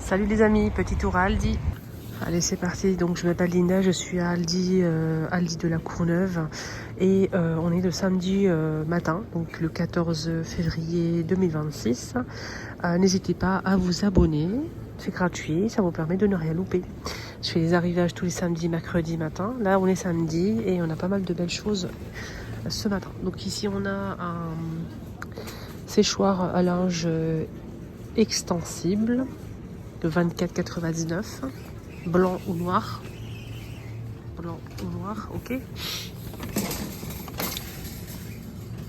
Salut les amis, petit tour à Aldi. Allez c'est parti, donc je m'appelle Linda, je suis à Aldi, Aldi de la Courneuve et on est le samedi matin, donc le 14 février 2026. N'hésitez pas à vous abonner, c'est gratuit, ça vous permet de ne rien louper. Je fais les arrivages tous les samedis, mercredis matin. Là on est samedi et on a pas mal de belles choses ce matin. Donc ici on a un séchoir à linge extensible de 24,99 €, blanc ou noir. Blanc ou noir, ok.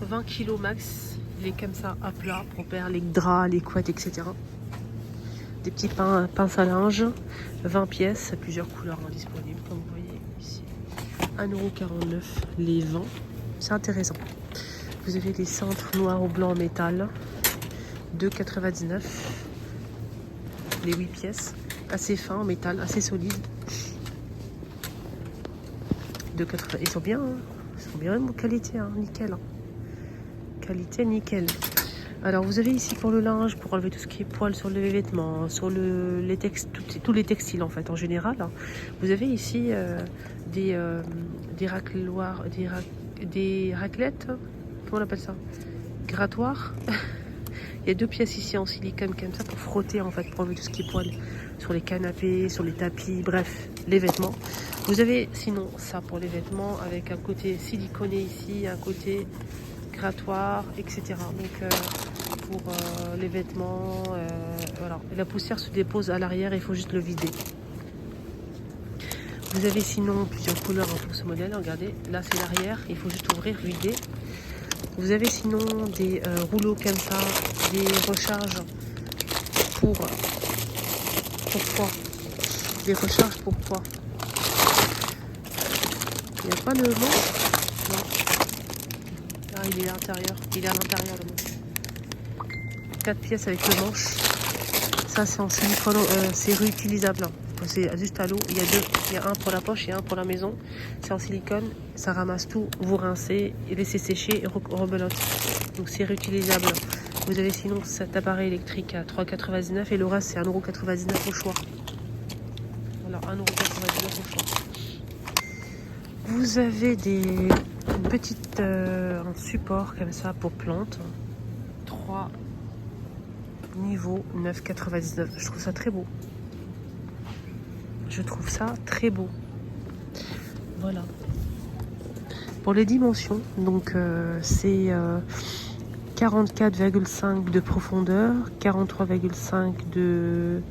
20 kg max, il est comme ça à plat pour faire les draps, les couettes, etc. Des petits pinces à linge, 20 pièces, plusieurs couleurs disponibles, comme vous voyez ici. 1,49 € les 20, c'est intéressant. Vous avez des cintres noirs ou blancs en métal, 2,99 €. Les 8 pièces, assez fins en métal, assez solides. Ils sont bien, hein. Ils sont bien de qualité, hein. Nickel. Hein. Qualité nickel. Alors vous avez ici pour le linge, pour enlever tout ce qui est poils sur les vêtements, sur les tous les textiles en fait en général. Hein. Vous avez ici des racloirs, des raclettes, comment on appelle ça? Grattoirs. Il y a 2 pièces ici en silicone comme ça pour frotter en fait, pour enlever tout ce qui est poils sur les canapés, sur les tapis, bref, les vêtements. Vous avez sinon ça pour les vêtements avec un côté siliconé ici, un côté grattoir, etc. Donc pour les vêtements, voilà. Et la poussière se dépose à l'arrière, il faut juste le vider. Vous avez sinon plusieurs couleurs pour ce modèle, regardez, là c'est l'arrière, il faut juste ouvrir, vider. Vous avez sinon des rouleaux comme ça, des recharges pour quoi? Des recharges pour quoi? Il n'y a pas de manche? Non. Ah, il est à l'intérieur. Il est à l'intérieur le manche. 4 pièces avec le manche. Ça c'est en silicone, c'est réutilisable. C'est juste à l'eau. Il y a un pour la poche et un pour la maison. C'est en silicone. Ça ramasse tout. Vous rincez et laissez sécher et rebelote. Donc c'est réutilisable. Vous avez sinon cet appareil électrique à 3,99 € et le reste c'est 1,99 € au choix. Voilà, 1,99 € au choix. Vous avez une petite un support comme ça pour plantes. 3 niveaux, 9,99 €. Je trouve ça très beau. Je trouve ça très beau. Voilà. Pour les dimensions, donc c'est 44,5 de profondeur, 43,5 de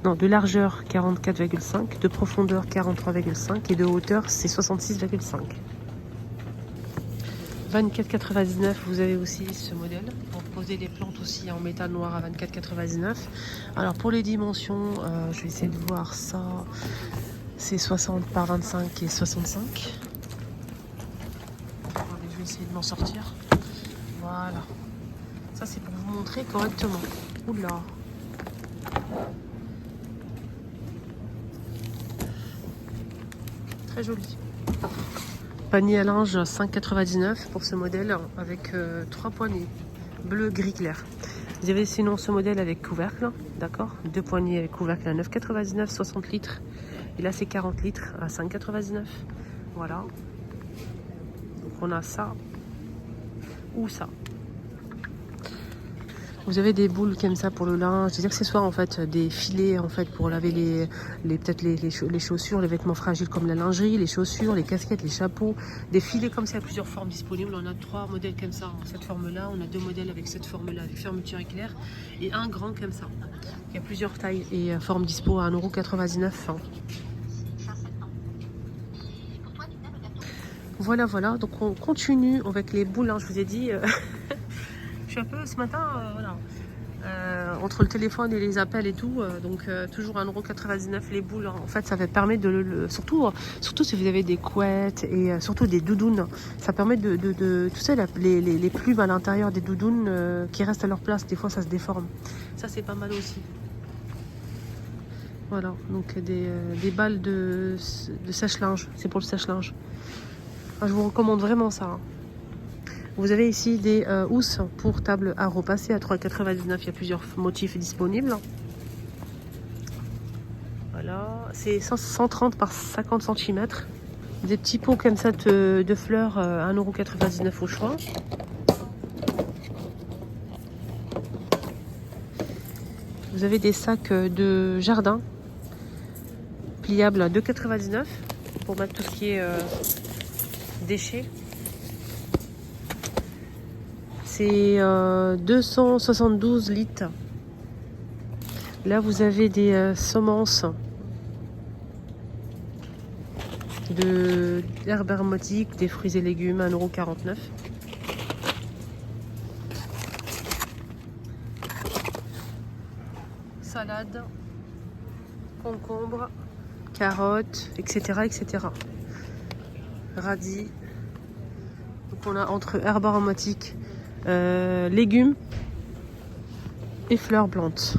largeur, 44,5 de profondeur, 43,5 et de hauteur c'est 66,5. 24,99 €. Vous avez aussi ce modèle pour poser les plantes aussi en métal noir à 24,99 €. Alors pour les dimensions, je vais essayer de voir ça. C'est 60 par 25 et 65. Attendez, je vais essayer de m'en sortir. Voilà. Ça c'est pour vous montrer correctement. Oula. Très joli. Panier à linge 5,99 € pour ce modèle avec 3 poignées bleu gris clair. Vous avez sinon ce modèle avec couvercle, d'accord, 2 poignées avec couvercle à 9,99 €, 60 litres. Et là c'est 40 litres à 5,99 €. Voilà. Donc on a ça ou ça. Vous avez des boules comme ça pour le linge, des accessoires en fait, des filets en fait pour laver peut-être les chaussures, les vêtements fragiles comme la lingerie, les chaussures, les casquettes, les chapeaux, des filets comme ça à plusieurs formes disponibles. On a 3 modèles comme ça, cette forme-là, on a 2 modèles avec cette forme-là, avec fermeture éclair et un grand comme ça. Il y a plusieurs tailles et formes dispo à 1,99 €. Voilà, voilà, donc on continue avec les boules, hein, je vous ai dit. Je suis un peu ce matin, voilà. Entre le téléphone et les appels et tout, donc toujours 1,99 € les boules. En fait, ça va permettre surtout si vous avez des couettes et surtout des doudounes, ça permet tu sais, les plumes à l'intérieur des doudounes qui restent à leur place. Des fois, ça se déforme. Ça, c'est pas mal aussi. Voilà, donc des balles de sèche-linge. C'est pour le sèche-linge. Enfin, je vous recommande vraiment ça. Hein. Vous avez ici des housses pour table à repasser à 3,99 €. Il y a plusieurs motifs disponibles. Voilà, c'est 130 par 50 cm. Des petits pots comme ça de fleurs, 1,99 € au choix. Vous avez des sacs de jardin pliables à 2,99 € pour mettre tout ce qui est déchets. C'est 272 litres. Là, vous avez des semences d'herbes aromatiques, des fruits et légumes, 1,49 €. Salade, concombre, carottes, etc., etc. Radis. Donc on a entre herbes aromatiques, légumes et fleurs plantes.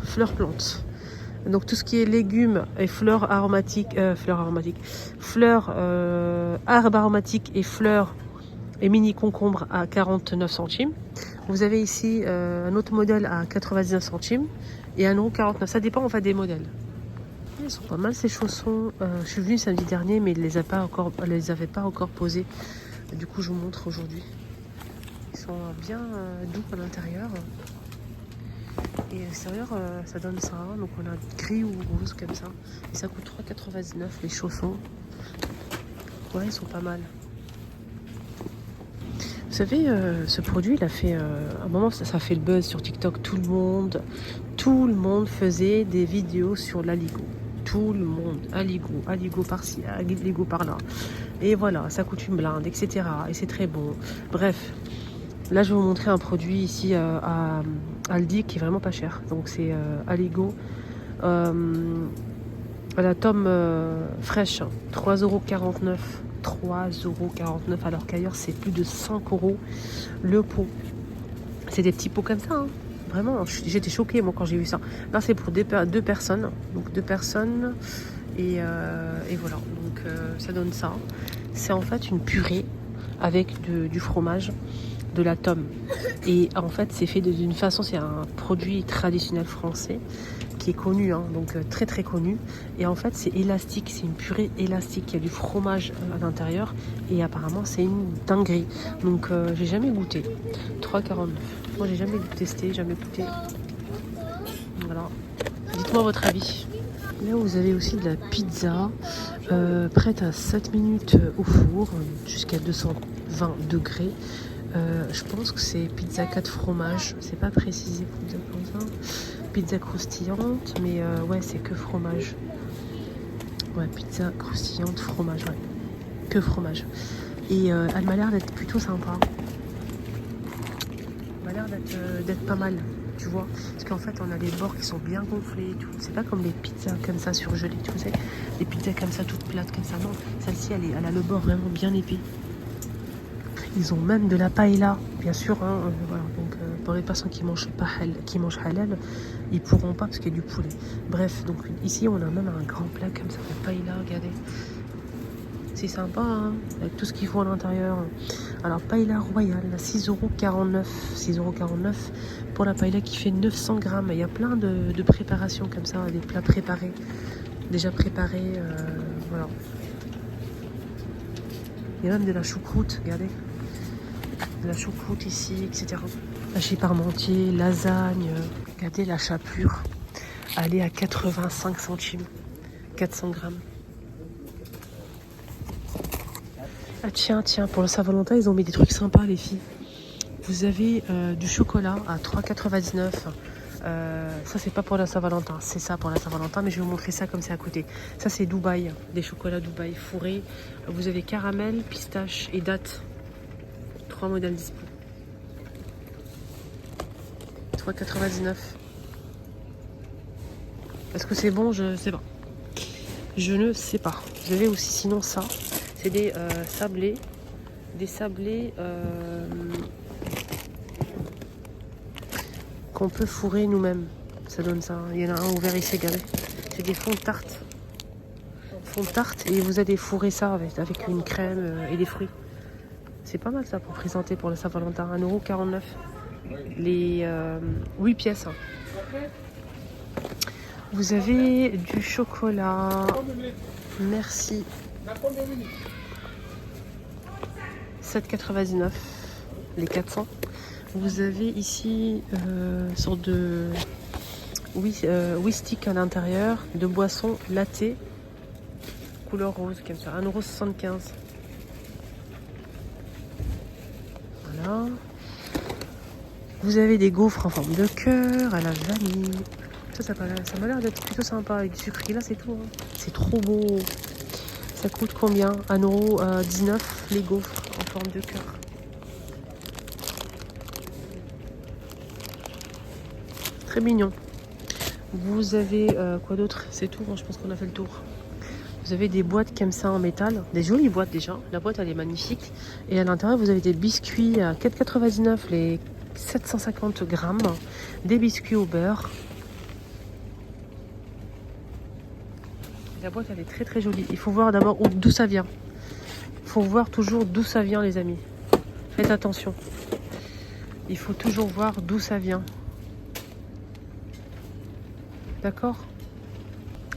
Donc tout ce qui est légumes et fleurs aromatiques, herbes aromatiques et fleurs et mini concombres à 49 centimes. Vous avez ici un autre modèle à 99 centimes et 1,49 €. Ça dépend en fait des modèles. Ils sont pas mal ces chaussons. Je suis venue samedi dernier mais ils les avaient pas encore posés. Du coup je vous montre aujourd'hui. Ils sont bien doux à l'intérieur. Et à l'extérieur, ça donne ça. Donc on a gris ou rose comme ça. Et ça coûte 3,99 € les chaussons. Ouais, ils sont pas mal. Vous savez, ce produit, il a fait... à un moment, ça a fait le buzz sur TikTok. Tout le monde faisait des vidéos sur l'Aligo. Tout le monde. Aligo par-ci, Aligo par-là. Et voilà, ça coûte une blinde, etc. Et c'est très bon. Bref. Là, je vais vous montrer un produit ici à Aldi qui est vraiment pas cher. Donc, c'est Aligo à la tome fraîche, 3,49 €. 3,49 € alors qu'ailleurs, c'est plus de 5 € le pot. C'est des petits pots comme ça. Hein. Vraiment, j'étais choquée moi quand j'ai vu ça. Là, c'est pour deux personnes. Donc, 2 personnes. Et voilà. Donc, ça donne ça. C'est en fait une purée avec du fromage. De la tome. Et en fait, c'est fait d'une façon, c'est un produit traditionnel français qui est connu, hein, donc très très connu. Et en fait, c'est élastique, c'est une purée élastique. Il y a du fromage à l'intérieur et apparemment, c'est une dinguerie. Donc, j'ai jamais goûté. 3,49 €. Moi, j'ai jamais testé, jamais goûté. Voilà. Dites-moi votre avis. Là, vous avez aussi de la pizza prête à 7 minutes au four jusqu'à 220 degrés. Je pense que c'est pizza 4 fromages, c'est pas précisé pizza comme ça. Pizza croustillante, mais ouais, c'est que fromage. Ouais, pizza croustillante, fromage, ouais. Que fromage. Et elle m'a l'air d'être plutôt sympa. Elle m'a l'air d'être pas mal, tu vois. Parce qu'en fait, on a les bords qui sont bien gonflés et tout. C'est pas comme les pizzas comme ça surgelées, tu sais. Les pizzas comme ça, toutes plates comme ça. Non, celle-ci, elle a le bord vraiment bien épais. Ils ont même de la paella, bien sûr. Hein, voilà. Donc, pour les personnes qui mangent halal, ils pourront pas parce qu'il y a du poulet. Bref, donc ici, on a même un grand plat comme ça de paella, regardez. C'est sympa, hein, avec tout ce qu'il faut à l'intérieur. Alors, paella royale, 6,49 €. Pour la paella qui fait 900 grammes. Il y a plein de préparations comme ça, des plats préparés, déjà préparés. Voilà. Il y a même de la choucroute, regardez. De la choucroute ici, etc. Hachis parmentier, lasagne. Regardez la chapelure. Elle est à 85 centimes. 400 grammes. Ah tiens, pour le Saint-Valentin, ils ont mis des trucs sympas, les filles. Vous avez du chocolat à 3,99 €. Ça, c'est pas pour la Saint-Valentin. C'est ça pour la Saint-Valentin, mais je vais vous montrer ça comme c'est à côté. Ça, c'est Dubaï. Des chocolats Dubaï fourrés. Vous avez caramel, pistache et date. 3 modèles dispo. 3,99 €. Est-ce que c'est bon? Je sais pas. Je ne sais pas. Vous avez aussi sinon ça. C'est des sablés. Des sablés qu'on peut fourrer nous-mêmes. Ça donne ça. Il y en a un ouvert ici, regardez. C'est des fonds de tarte. Fonds de tarte et vous allez fourrer ça avec une crème et des fruits. C'est pas mal ça pour présenter pour le Saint-Valentin. 1,49 €. Les 8 pièces. Hein. Vous avez du chocolat. Merci. 7,99 les 400. Vous avez ici une sorte de whisky à l'intérieur, de boisson latte, couleur rose comme ça, 1,75 €. Voilà. Vous avez des gaufres en forme de cœur à la vanille. Ça m'a l'air d'être plutôt sympa avec du sucre. Là, c'est tout. Hein. C'est trop beau. Ça coûte combien? 1,19 € les gaufres en forme de cœur. Très mignon. Vous avez quoi d'autre? C'est tout, hein, je pense qu'on a fait le tour. Vous avez des boîtes comme ça en métal, des jolies boîtes déjà. La boîte elle est magnifique. Et à l'intérieur vous avez des biscuits à 4,99 € les 750 grammes. Des biscuits au beurre. La boîte elle est très très jolie. Il faut voir d'abord d'où ça vient. Il faut voir toujours d'où ça vient les amis. Faites attention. Il faut toujours voir d'où ça vient. D'accord?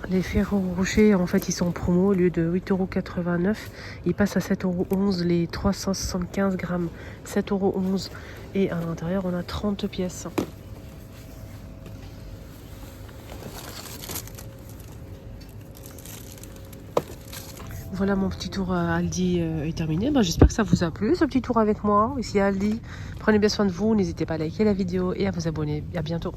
Les Ferrero Rocher, en fait, ils sont en promo. Au lieu de 8,89 €, ils passent à 7,11 € les 375 grammes. 7,11 €. Et à l'intérieur, on a 30 pièces. Voilà, mon petit tour à Aldi est terminé. J'espère que ça vous a plu, ce petit tour avec moi, ici à Aldi. Prenez bien soin de vous. N'hésitez pas à liker la vidéo et à vous abonner. À bientôt.